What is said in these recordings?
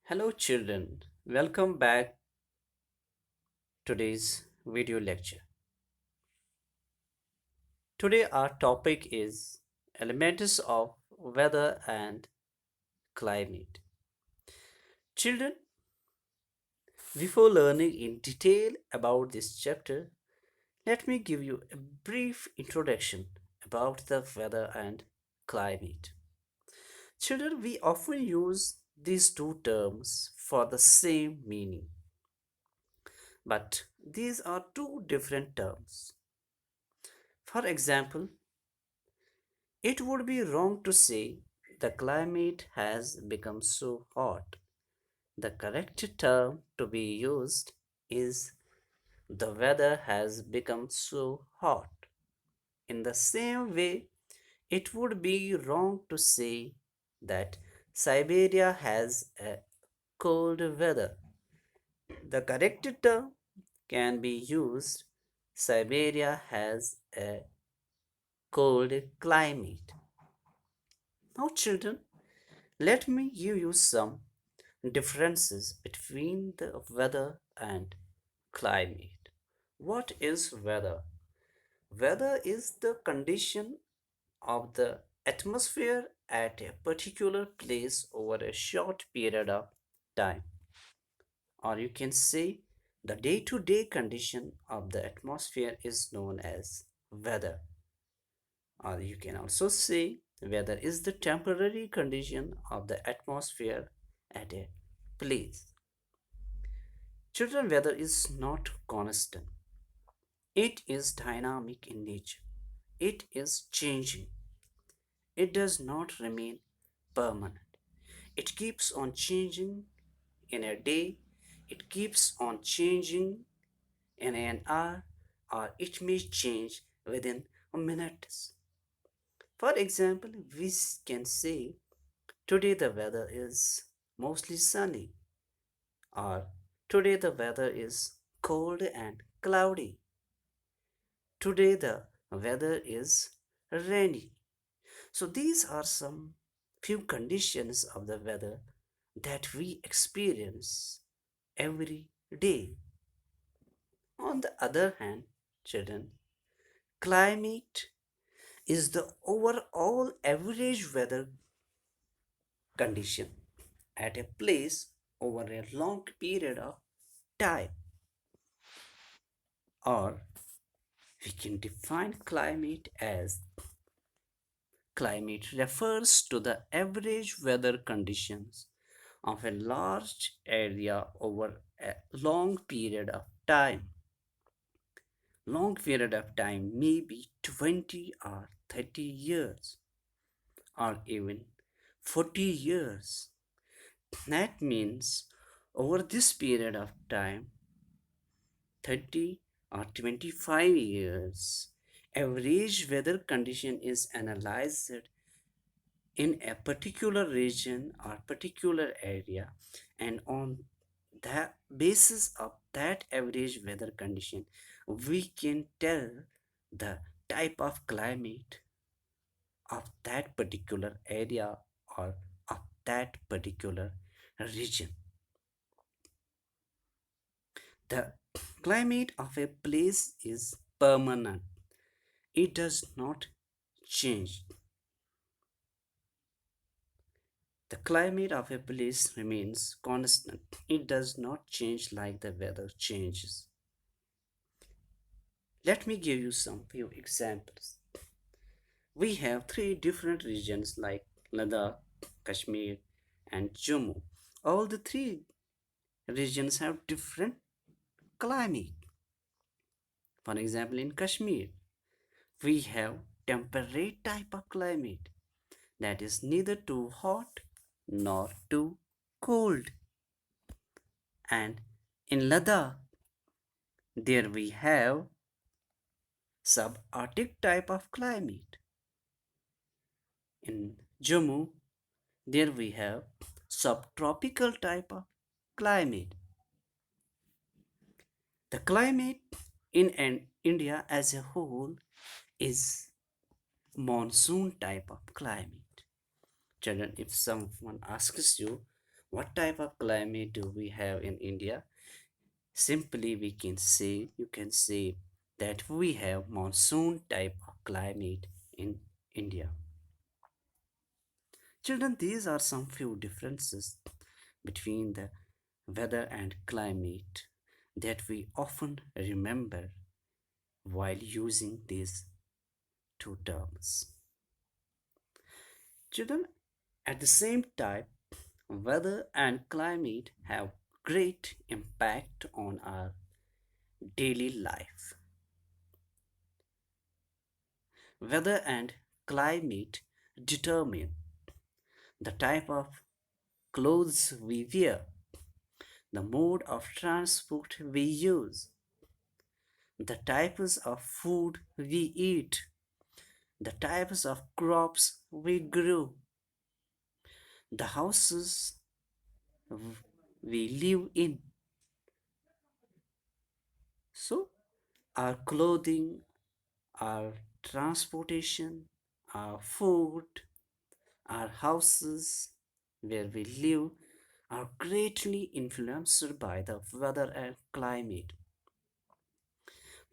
Hello children, welcome back today's video lecture. Today our topic is elements of weather and climate. Children, before learning in detail about this chapter, let me give you a brief introduction about the weather and climate. Children, we often use these two terms for the same meaning, but these are two different terms. For example, it would be wrong to say the climate has become so hot. The correct term to be used is the weather has become so hot. In the same way, it would be wrong to say that Siberia has a cold weather. The correct term can be used Siberia has a cold climate. Now, children, let me give you some differences between the weather and climate. What is weather? Weather is the condition of the atmosphere at a particular place over a short period of time. Or you can say the day to day condition of the atmosphere is known as weather. Or you can also say weather is the temporary condition of the atmosphere at a place. Children, weather is not constant. It is dynamic in nature. It is changing. It does not remain permanent. It keeps on changing in a day. It keeps on changing in an hour, or it may change within a minute. For example, we can say today the weather is mostly sunny, or today the weather is cold and cloudy. Today the weather is rainy. So these are some few conditions of the weather that we experience every day. On the other hand, children, climate is the overall average weather condition at a place over a long period of time. Or we can define climate as climate refers to the average weather conditions of a large area over a long period of time. Long period of time may be 20 or 30 years or even 40 years. That means over this period of time, 30 or 25 years, average weather condition is analyzed in a particular region or particular area, and on the basis of that average weather condition we can tell the type of climate of that particular area or of that particular region. The climate of a place is permanent, it does not change. The climate of a place remains constant. It does not change like the weather changes. Let me give you some few examples. We have three different regions like Ladakh, Kashmir, and Jammu. All the three regions have different climate. For example, in Kashmir, we have temperate type of climate that is neither too hot nor too cold. And in Ladakh, there we have subarctic type of climate. In Jammu, there we have subtropical type of climate. The climate in India as a whole is monsoon type of climate. Children, if someone asks you What type of climate do we have in India? Simply, you can say that we have monsoon type of climate in India. Children, these are some few differences between the weather and climate that we often remember while using these two terms. Children, at the same time, weather and climate have great impact on our daily life. Weather and climate determine the type of clothes we wear, the mode of transport we use, the types of food we eat, the types of crops we grow, the houses we live in. So, our clothing, our transportation, our food, our houses where we live are greatly influenced by the weather and climate.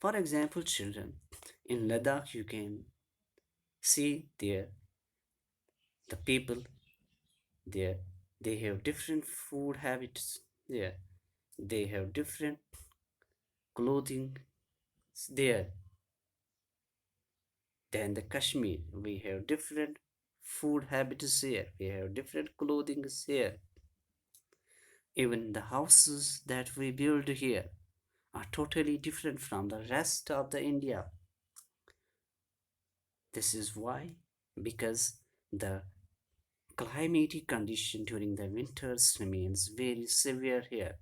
For example, children, in Ladakh you can see there the people there, they have different food habits there, they have different clothing there than the Kashmir. We have different food habits here, we have different clothing here. Even the houses that we build here are totally different from the rest of the India. This is why, because the climatic condition during the winters remains very severe here.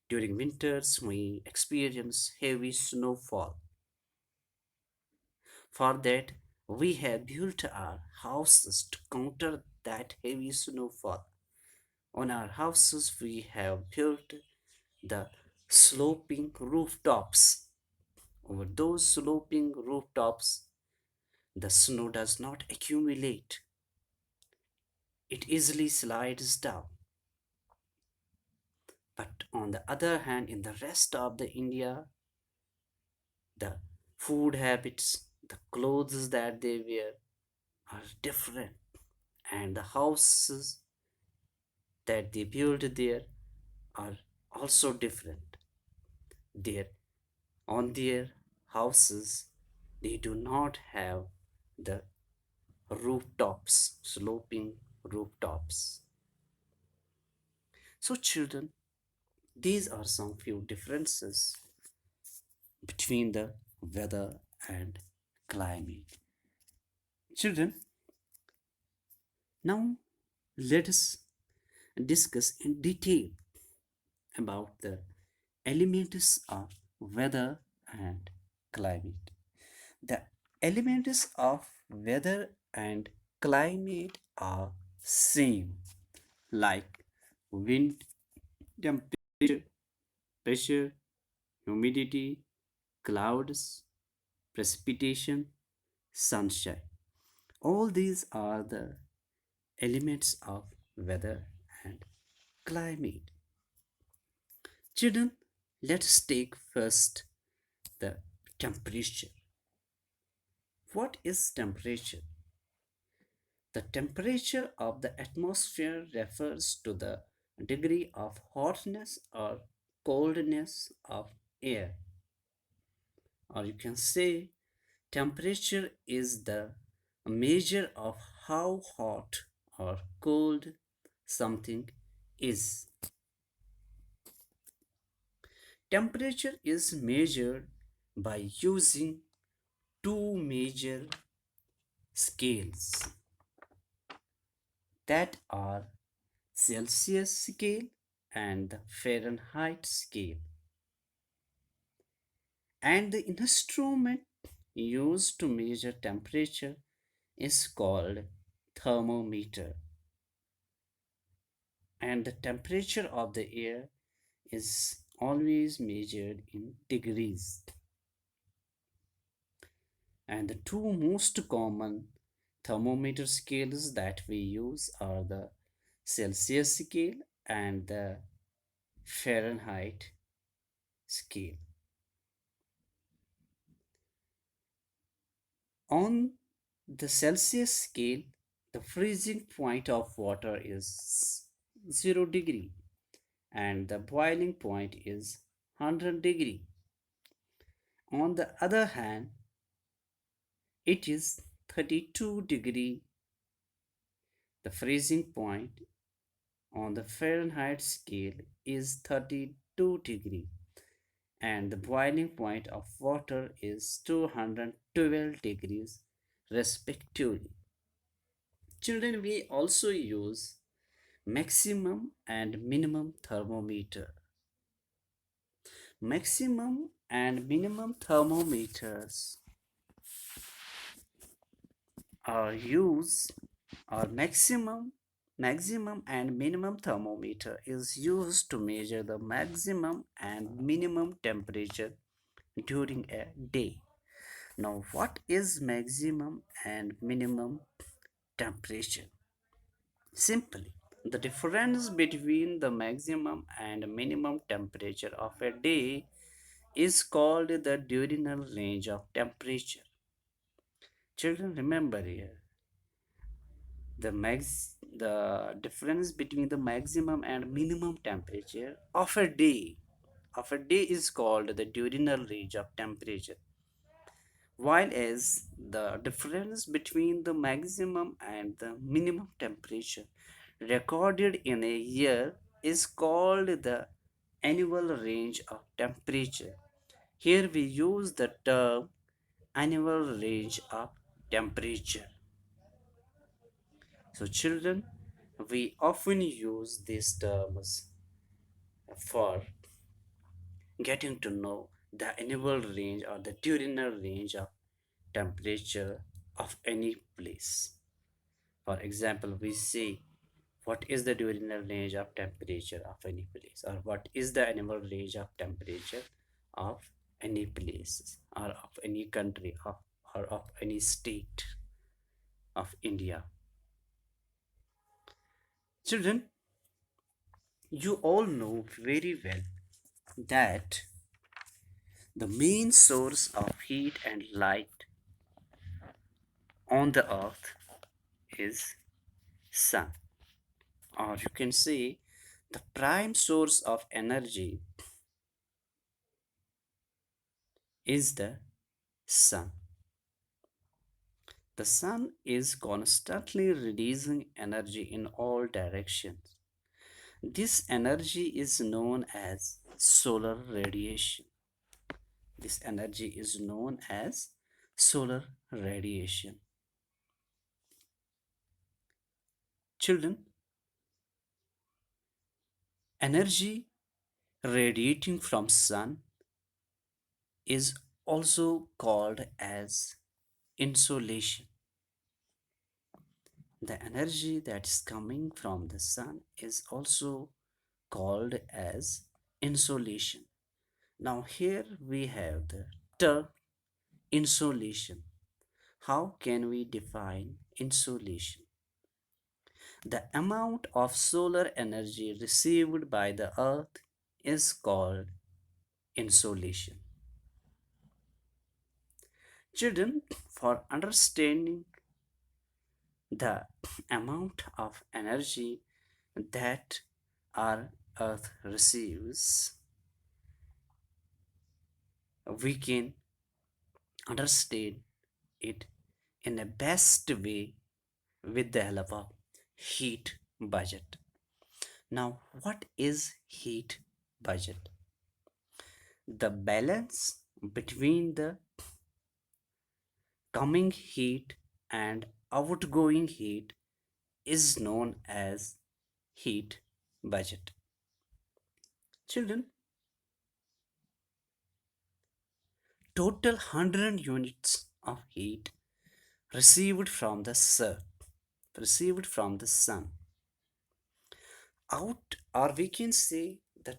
During winters, we experience heavy snowfall. For that, we have built our houses to counter that heavy snowfall. On our houses, we have built the sloping rooftops. Over those sloping rooftops, the snow does not accumulate, it easily slides down. But on the other hand, in the rest of the India, the food habits, the clothes that they wear are different, and the houses that they build there are also different. There, on their houses, they do not have the rooftops, sloping rooftops. So, children, these are some few differences between the weather and climate. Children, now let us discuss in detail about the elements of weather and climate. The elements of weather and climate are same like wind, temperature, pressure, humidity, clouds, precipitation, sunshine. All these are the elements of weather and climate. Children, let's take first the temperature. What is temperature? The temperature of the atmosphere refers to the degree of hotness or coldness of air. Or you can say temperature is the measure of how hot or cold something is. Temperature is measured by using two major scales that are Celsius scale and the Fahrenheit scale. And the instrument used to measure temperature is called thermometer. And the temperature of the air is always measured in degrees. And the two most common thermometer scales that we use are the Celsius scale and the Fahrenheit scale. On the Celsius scale, the freezing point of water is 0 degree and the boiling point is 100 degree. On the other hand, it is 32 degree. The freezing point on the Fahrenheit scale is 32 degree and the boiling point of water is 212 degrees respectively. Children, we also use maximum and minimum thermometer. Maximum and minimum thermometers are used or maximum and minimum thermometer is used to measure the maximum and minimum temperature during a day. Now, what is maximum and minimum temperature? Simply, the difference between the maximum and minimum temperature of a day is called the diurnal range of temperature. Children, remember here, the difference between the maximum and minimum temperature of a day is called the diurnal range of temperature, while as the difference between the maximum and the minimum temperature recorded in a year is called the annual range of temperature. Here we use the term annual range of temperature. So, children, we often use these terms for getting to know the annual range or the diurnal range of temperature of any place. For example, we say what is the diurnal range of temperature of any place, or what is the annual range of temperature of any place, or of any country, or of any state of India. Children, you all know very well that the main source of heat and light on the earth is sun, or you can say the prime source of energy is the sun. The sun is constantly releasing energy in all directions. This energy is known as solar radiation. This energy is known as solar radiation. Children, energy radiating from sun is also called as insolation. The energy that is coming from the sun is also called as insolation. Now, here we have the term insolation. How can we define insolation? The amount of solar energy received by the earth is called insolation. Children, for understanding the amount of energy that our earth receives, we can understand it in a best way with the help of heat budget. Now, what is heat budget? The balance between the coming heat and outgoing heat is known as heat budget. Children, total 100 units of heat received from the sun out, or we can say the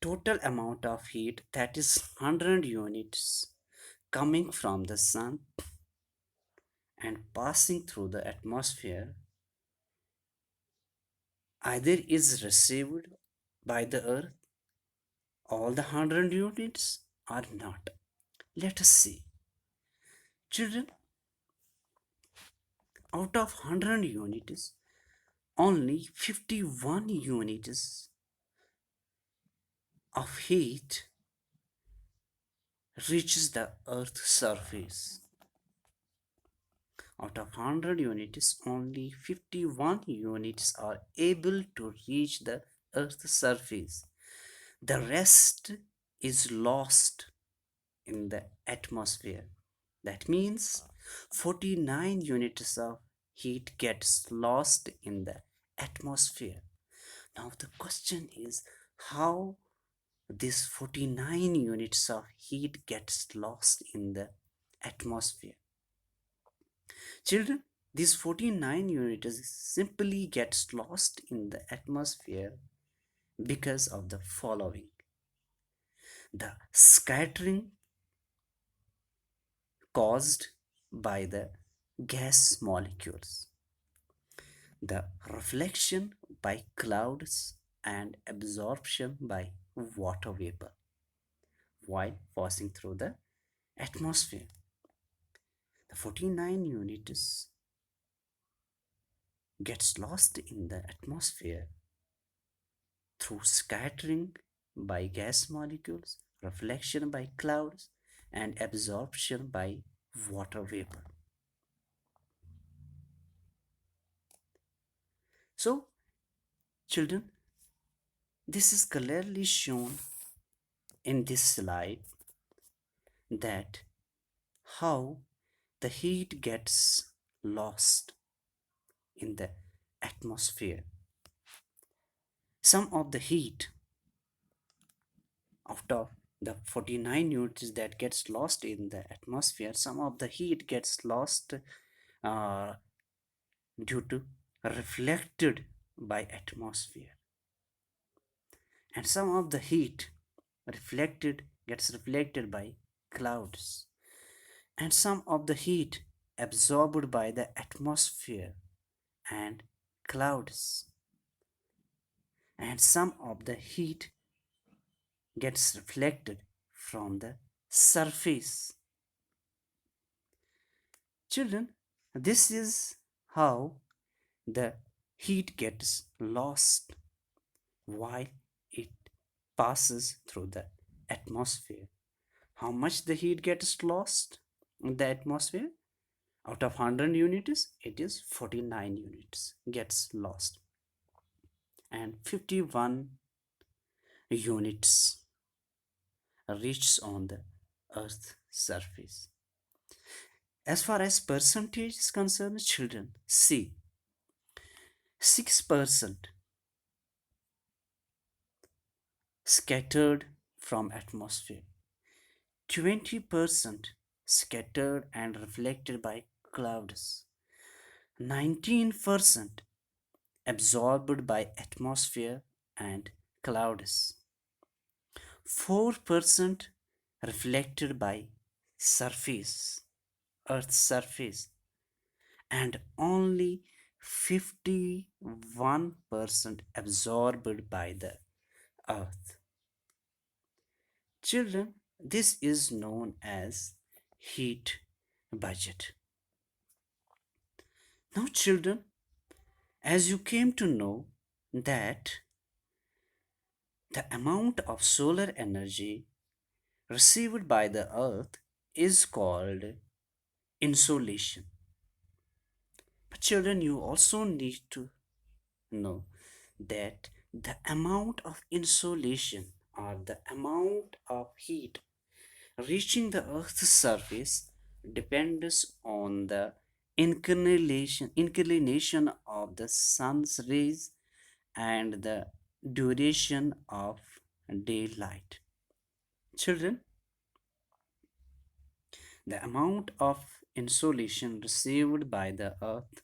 total amount of heat, that is 100 units coming from the sun and passing through the atmosphere, either is received by the earth all the 100 units or not. Let us see. Children, out of 100 units, only 51 units of heat reaches the earth's surface. Out of 100 units, only 51 units are able to reach the earth's surface. The rest is lost in the atmosphere. That means 49 units of heat gets lost in the atmosphere. Now the question is how this 49 units of heat gets lost in the atmosphere. Children, these 49 units simply gets lost in the atmosphere because of the following: the scattering caused by the gas molecules, the reflection by clouds, and absorption by water vapor while passing through the atmosphere. The 49 units gets lost in the atmosphere through scattering by gas molecules, reflection by clouds, and absorption by water vapor. So, children, this is clearly shown in this slide that how the heat gets lost in the atmosphere. Some of the heat out of the 49 units that gets lost in the atmosphere, some of the heat gets lost uh, due to reflected by atmosphere, and some of the heat reflected gets reflected by clouds, and some of the heat absorbed by the atmosphere and clouds, and some of the heat gets reflected from the surface. Children, this is how the heat gets lost while it passes through the atmosphere. How much the heat gets lost in the atmosphere? Out of 100 units, it is 49 units gets lost, and 51 units reaches on the earth's surface. As far as percentage is concerned, children, see, 6% scattered from atmosphere, 20% scattered and reflected by clouds, 19% absorbed by atmosphere and clouds, 4% reflected by surface, earth's surface, and only 51% absorbed by the earth. Children, this is known as heat budget. Now, children, as you came to know that the amount of solar energy received by the earth is called insolation. But children, you also need to know that the amount of insolation or the amount of heat reaching the earth's surface depends on the inclination of the sun's rays and the duration of daylight. Children, the amount of insolation received by the earth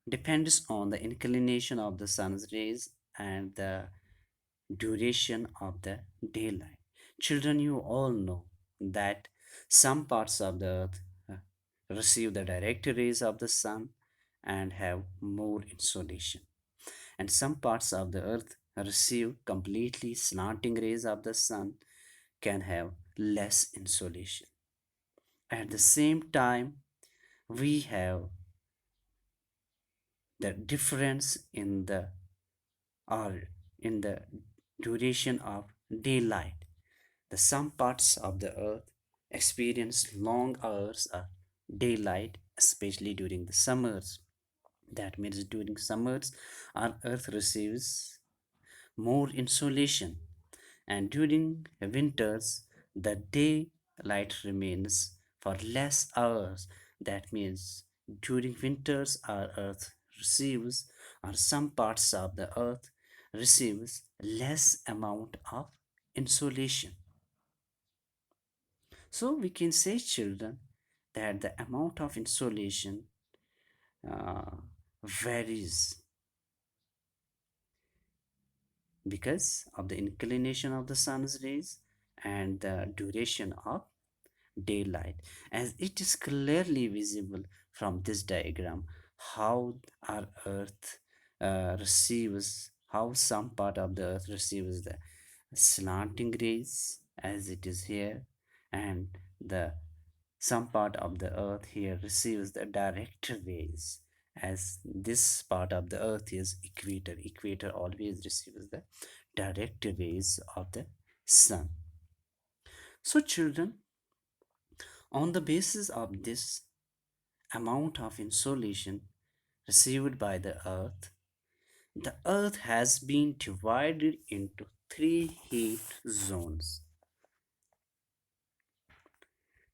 depends on the inclination of the sun's rays and the duration of the daylight. Children, you all know that some parts of the earth receive the direct rays of the sun, and have more insolation. And some parts of the earth receive completely slanting rays of the sun can have less insolation. At the same time, we have the difference in the or in the duration of daylight. The some parts of the earth experience long hours of daylight, especially during the summers. That means during summers, our earth receives more insolation, and during winters, the daylight remains for less hours. That means during winters, our earth receives, or some parts of the earth receives less amount of insolation. So we can say, children, that the amount of insolation uh, varies because of the inclination of the sun's rays and the duration of daylight. As it is clearly visible from this diagram how our earth receives, how some part of the earth receives the slanting rays as it is here, and the some part of the earth here receives the direct rays, as this part of the earth is equator always receives the direct rays of the sun. So children, on the basis of this amount of insolation received by the earth has been divided into three heat zones.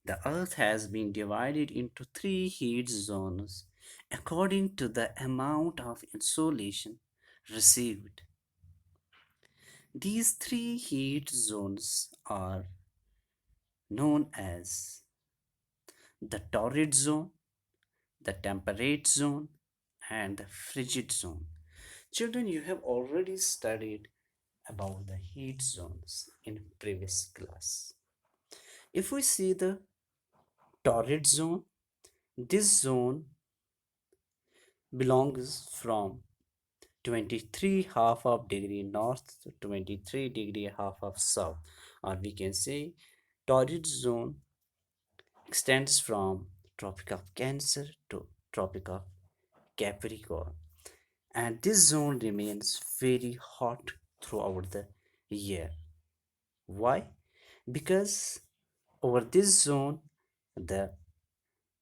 The earth has been divided into three heat zones according to the amount of insolation received. These three heat zones are known as the torrid zone, the temperate zone, and the frigid zone. Children, you have already studied about the heat zones in previous class. If we see the torrid zone, this zone belongs from 23 half of degree north to 23° half of south, or we can say torrid zone extends from Tropic of Cancer to Tropic of Capricorn, and this zone remains very hot throughout the year. Why? Because over this zone the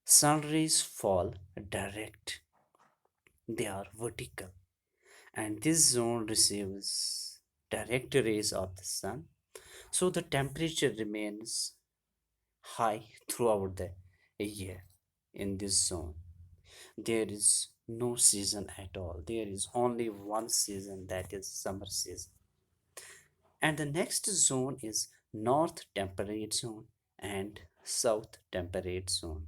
sun rays fall direct, they are vertical, and this zone receives direct rays of the sun, so the temperature remains high throughout the year. In this zone there is no season at all, there is only one season, that is summer season. And the next zone is north temperate zone and south temperate zone.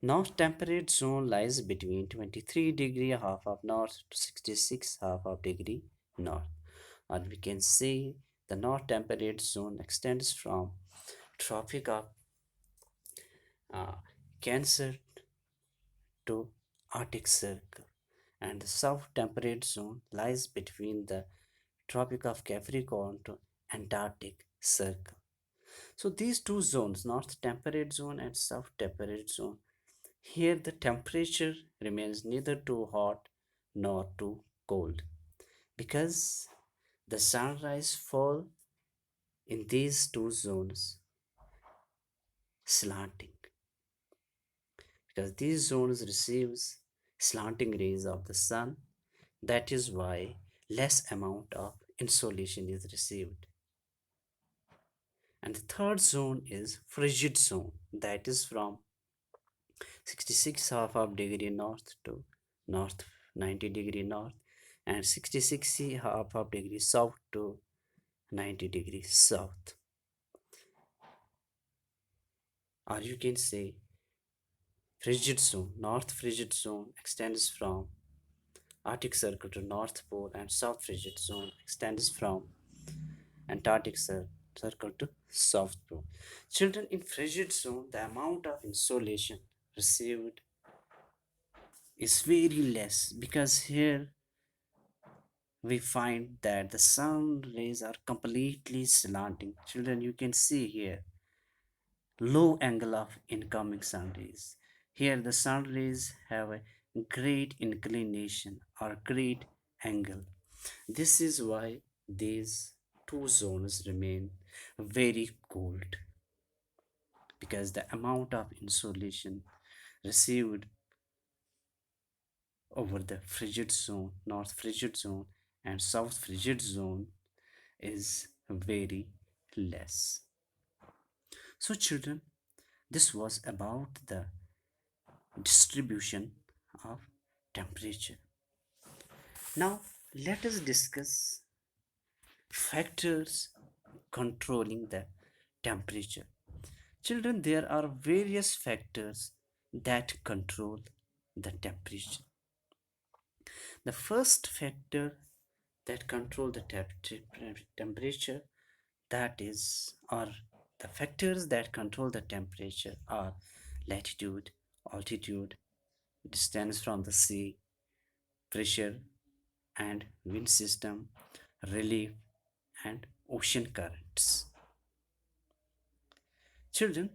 North temperate zone lies between 23° half of north to 66 half of degree north, or we can say the north temperate zone extends from tropic of uh, Cancer to Arctic Circle, and the south temperate zone lies between the Tropic of Capricorn to Antarctic Circle. So these two zones, north temperate zone and south temperate zone, here the temperature remains neither too hot nor too cold because the sunrise fall in these two zones slanting, because these zones receives slanting rays of the sun. That is why less amount of insolation is received. And the third zone is frigid zone, that is from 66 half of degree north to north 90° north, and 66 half of degree south to 90° south, or you can say frigid zone. North frigid zone extends from Arctic Circle to North Pole, and South frigid zone extends from Antarctic Circle to South Pole. Children, in frigid zone, the amount of insolation received is very less, because here we find that the sun rays are completely slanting. Children, you can see here low angle of incoming sun rays. Here the sun rays have a great inclination or great angle. This is why these two zones remain very cold, because the amount of insolation received over the frigid zone, north frigid zone, and south frigid zone is very less. So, children, this was about the distribution of temperature. Now, let us discuss factors controlling the temperature. Children, there are various factors that control the temperature. The first factor that control the temperature, that is, or the factors that control the temperature are latitude, altitude, distance from the sea, pressure and wind system, relief, and ocean currents. Children,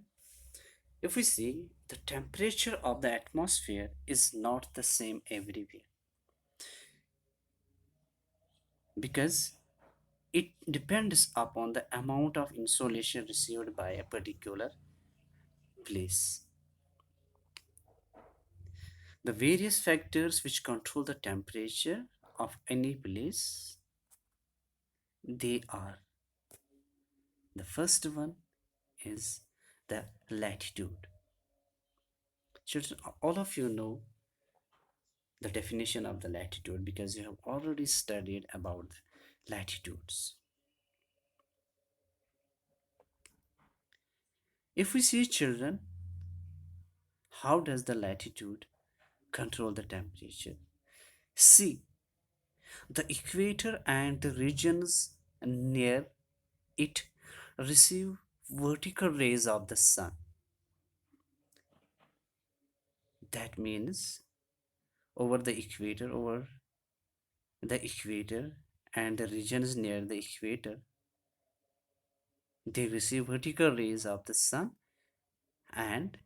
if we see, the temperature of the atmosphere is not the same everywhere, because it depends upon the amount of insolation received by a particular place. The various factors which control the temperature of any place, they are, the first one is the latitude. Children, all of you know the definition of the latitude, because you have already studied about latitudes. If we see, children, how does the latitude control the temperature? See, the equator and the regions near it receive vertical rays of the sun. That means over the equator and the regions near the equator, they receive vertical rays of the sun, and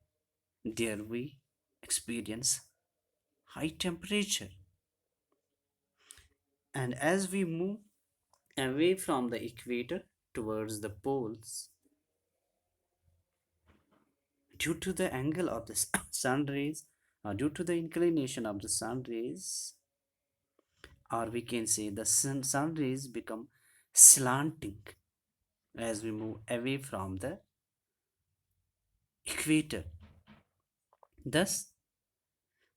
there we experience high temperature. And as we move away from the equator towards the poles, due to the angle of the sun rays, or due to the inclination of the sun rays, or we can say the sun rays become slanting as we move away from the equator. Thus,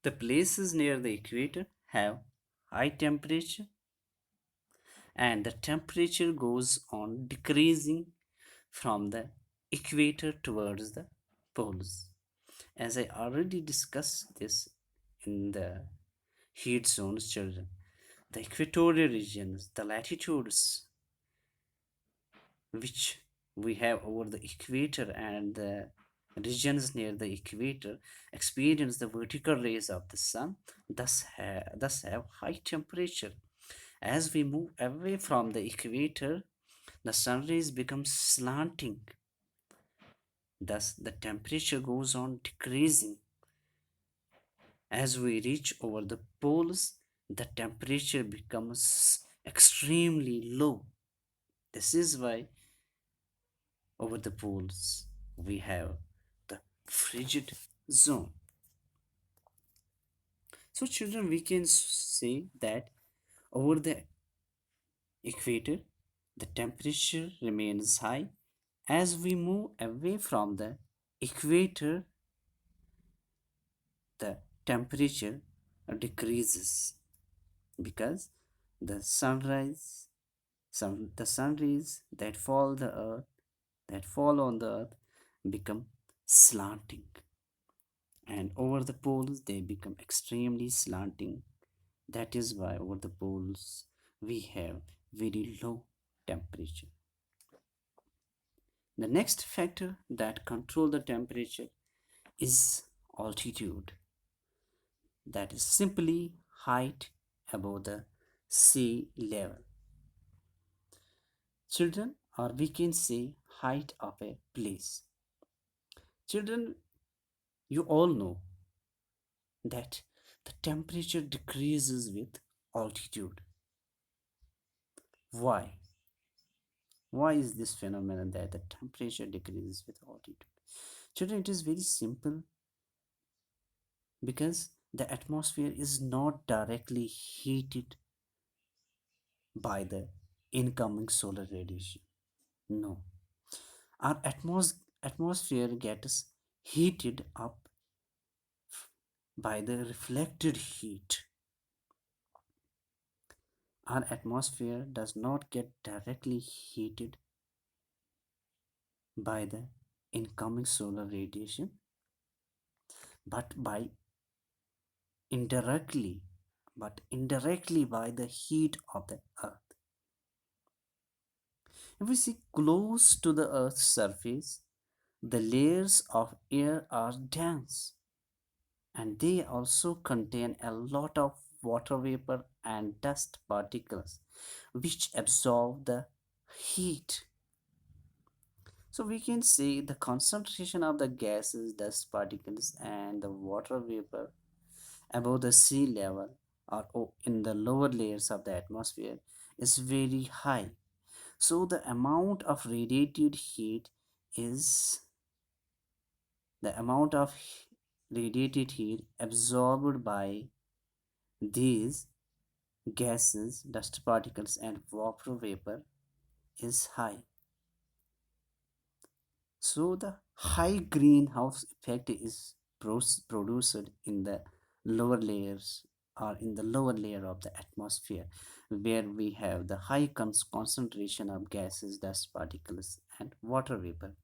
the places near the equator have high temperature, and the temperature goes on decreasing from the equator towards the poles. As I already discussed this in the heat zones, children, the equatorial regions, the latitudes which we have over the equator and the regions near the equator experience the vertical rays of the sun, thus have high temperature. As we move away from the equator, the sun rays become slanting. Thus, the temperature goes on decreasing. As we reach over the poles, the temperature becomes extremely low. This is why over the poles we have the frigid zone. So, children, we can say that over the equator, the temperature remains high. As we move away from the equator, the temperature decreases, because the the sun rays that fall on the earth become slanting, and over the poles they become extremely slanting. That is why over the poles we have very low temperature. The next factor that control the temperature is altitude. that is simply height above the sea level. Children, or we can say height of a place. Children, you all know that the temperature decreases with altitude. Why? Why is this phenomenon that the temperature decreases with altitude? Children, it is very simple, because the atmosphere is not directly heated by the incoming solar radiation. No, our atmosphere gets heated up by the reflected heat. Our atmosphere does not get directly heated by the incoming solar radiation, but by indirectly, by the heat of the earth. If we see close to the earth's surface, the layers of air are dense, and they also contain a lot of water vapor and dust particles which absorb the heat. So we can say the concentration of the gases, dust particles, and the water vapor above the sea level, or in the lower layers of the atmosphere, is very high. So the amount of radiated heat is the amount of radiated heat absorbed by these gases, dust particles, and water vapor is high. So the high greenhouse effect is produced in the lower layers, or in the lower layer of the atmosphere, where we have the high concentration of gases, dust particles, and water vapor.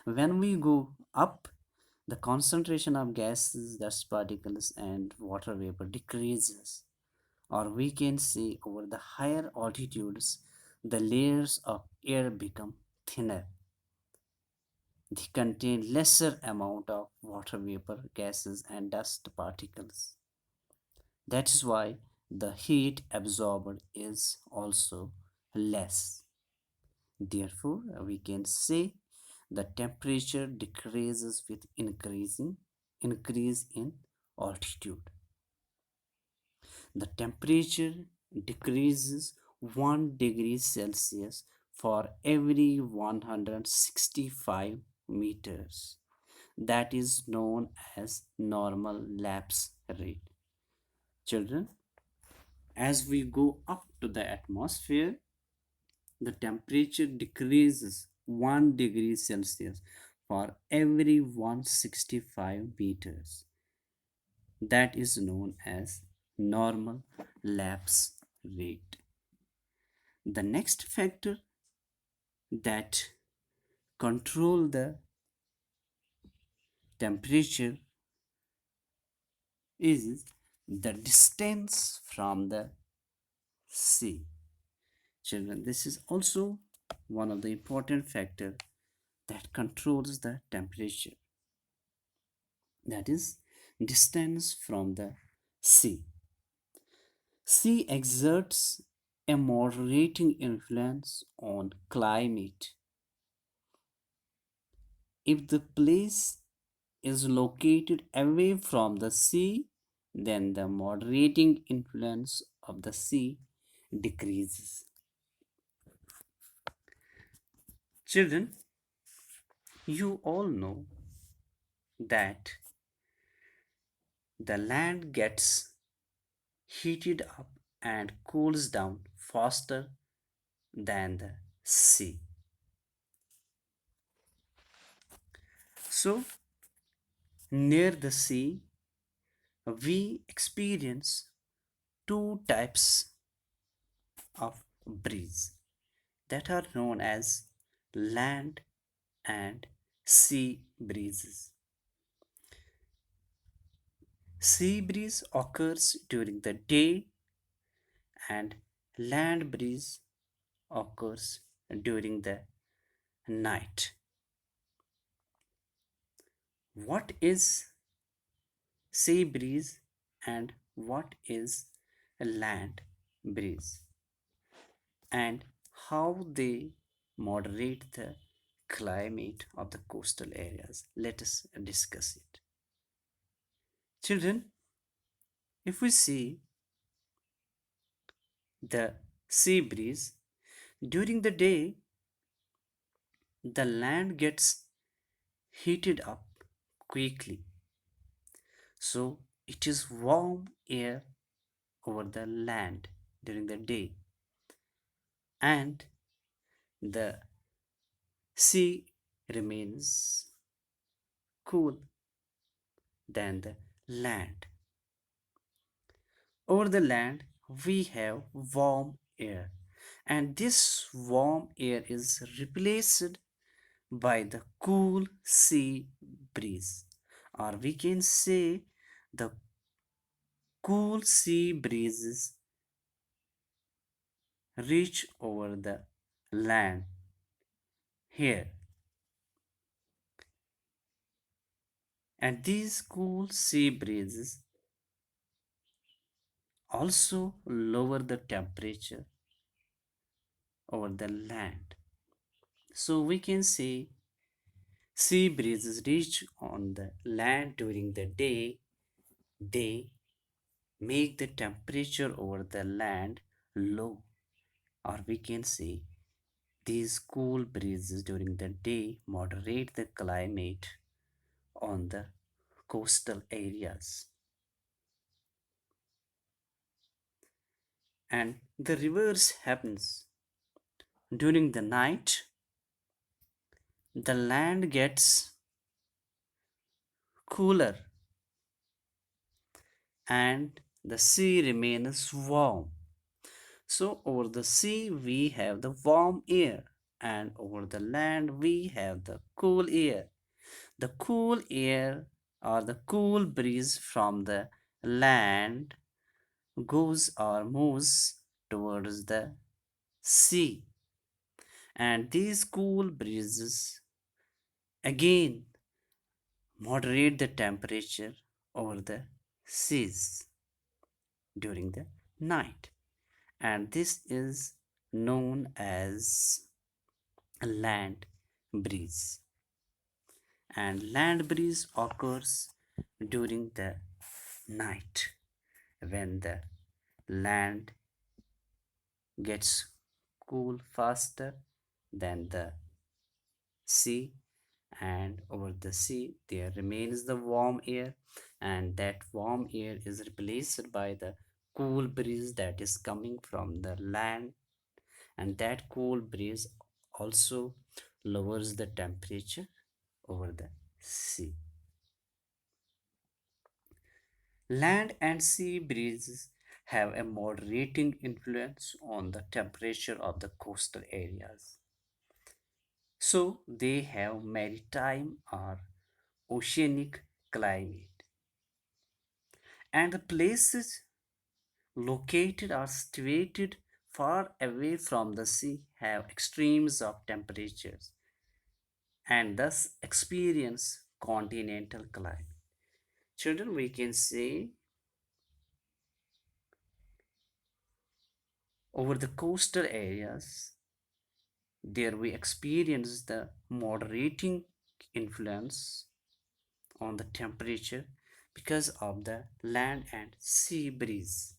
When we go up, the concentration of gases, dust particles, and water vapor decreases, or we can say over the higher altitudes, the layers of air become thinner. They contain lesser amount of water vapor, gases, and dust particles. That is why the heat absorbed is also less. Therefore, we can say the temperature decreases with increase in altitude. The temperature decreases 1 degree Celsius for every 165 meters. That is known as normal lapse rate. Children, as we go up to the atmosphere, the temperature decreases 1 degree Celsius for every 165 meters. That is known as normal lapse rate. The next factor that control the temperature is the distance from the sea. Children, this is also one of the important factor that controls the temperature, that is distance from the sea. Sea exerts a moderating influence on climate. If the place is located away from the sea, then the moderating influence of the sea decreases. Children, you all know that the land gets heated up and cools down faster than the sea. So, near the sea, we experience two types of breeze that are known as land and sea breezes. Sea breeze occurs during the day, and land breeze occurs during the night. What is sea breeze and what is a land breeze and how they moderate the climate of the coastal areas. Let us discuss it. Children, if we see the sea breeze, during the day, the land gets heated up quickly. So it is warm air over the land during the day, and the sea remains cool than the land. Over the land, we have warm air, and this warm air is replaced by the cool sea breeze, or we can say the cool sea breezes reach over the land here, and these cool sea breezes also lower the temperature over the land. So we can say sea breezes reach on the land during the day. They make the temperature over the land low, or we can say these cool breezes during the day moderate the climate on the coastal areas. And the reverse happens during the night. The land gets cooler and the sea remains warm. So over the sea we have the warm air, and over the land we have the cool air. The cool air or the cool breeze from the land goes or moves towards the sea, and these cool breezes again moderate the temperature over the seas during the night, and this is known as a land breeze. And land breeze occurs during the night when the land gets cool faster than the sea, and over the sea there remains the warm air, and that warm air is replaced by the cool breeze that is coming from the land, and that cool breeze also lowers the temperature over the sea. Land and sea breezes have a moderating influence on the temperature of the coastal areas. So they have maritime or oceanic climate. And the places located or situated far away from the sea have extremes of temperatures and thus experience continental climate. Children, we can say over the coastal areas, there we experience the moderating influence on the temperature because of the land and sea breeze.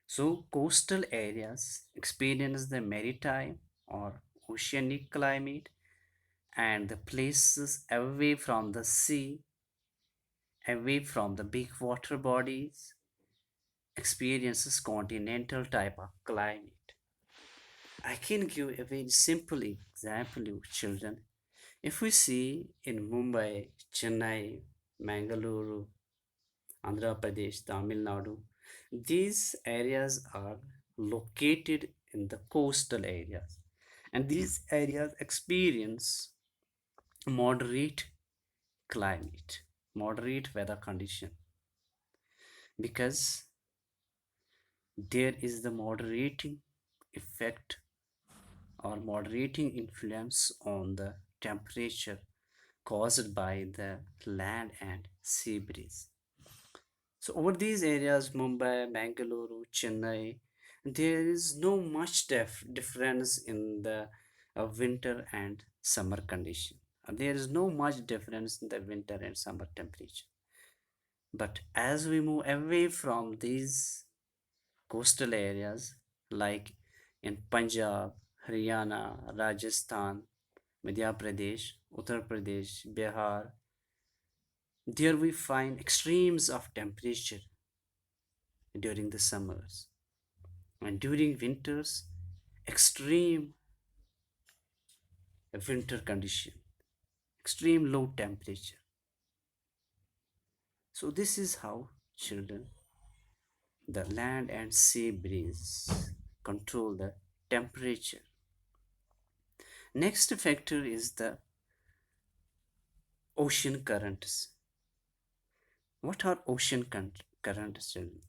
So, coastal areas experience the maritime or oceanic climate, and the places away from the sea, away from the big water bodies, experiences continental type of climate. I can give a very simple example, you children. If we see in Mumbai, Chennai, Mangaluru, Andhra Pradesh, Tamil Nadu, these areas are located in the coastal areas, and these areas experience moderate climate, moderate weather condition, because there is the moderating effect or moderating influence on the temperature caused by the land and sea breeze. So over these areas, Mumbai, Bangalore, Chennai, there is no much difference in the winter and summer condition. There is no much difference in the winter and summer temperature. But as we move away from these coastal areas, like in Punjab, Haryana, Rajasthan, Madhya Pradesh, Uttar Pradesh, Bihar, there we find extremes of temperature during the summers, and during winters, extreme winter condition, extreme low temperature. So this is how, children, the land and sea breeze control the temperature. Next factor is the ocean currents. What are ocean currents, children?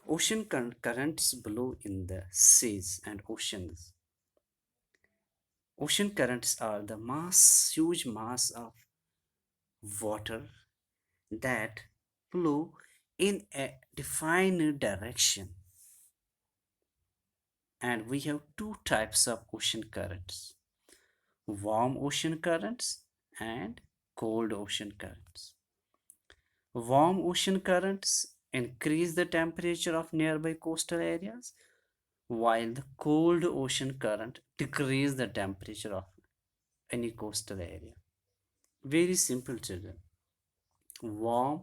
Ocean currents blow in the seas and oceans. Ocean currents are the huge mass of water that flow in a defined direction. And we have two types of ocean currents: warm ocean currents and cold ocean currents. Warm ocean currents increase the temperature of nearby coastal areas, while the cold ocean current decrease the temperature of any coastal area. Very simple, children. Warm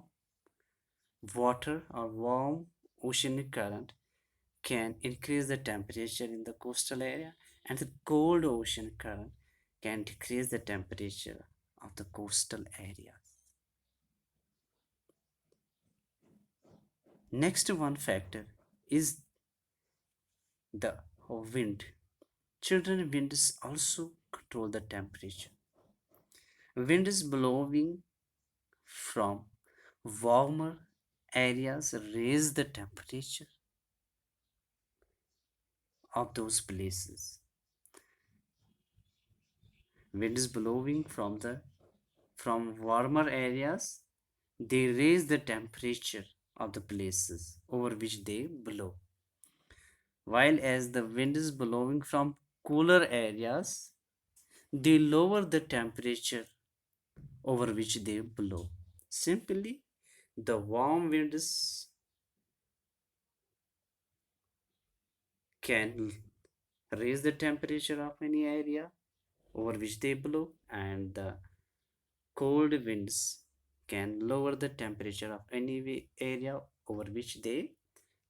water or warm oceanic current can increase the temperature in the coastal area, and the cold ocean current can decrease the temperature of the coastal area. Next one factor is the wind. Children, winds also control the temperature. Wind is blowing from warmer areas raise the temperature of those places. Wind is blowing from warmer areas, they raise the temperature of the places over which they blow. While as the wind is blowing from cooler areas, they lower the temperature over which they blow. Simply, the warm winds can raise the temperature of any area over which they blow, and the cold winds can lower the temperature of any area over which they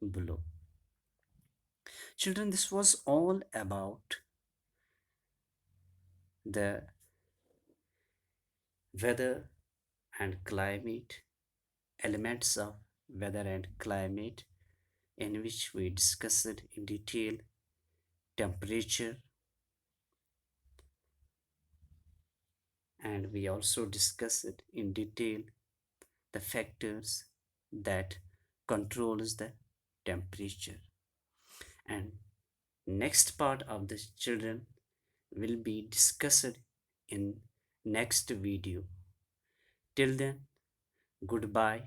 blow. Children, this was all about the weather and climate, elements of weather and climate, in which we discussed in detail temperature, and we also discussed in detail the factors that controls the temperature. And next part of the children will be discussed in next video. Till then, goodbye,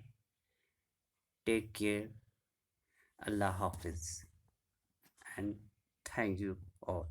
take care, Allah Hafiz, and thank you all.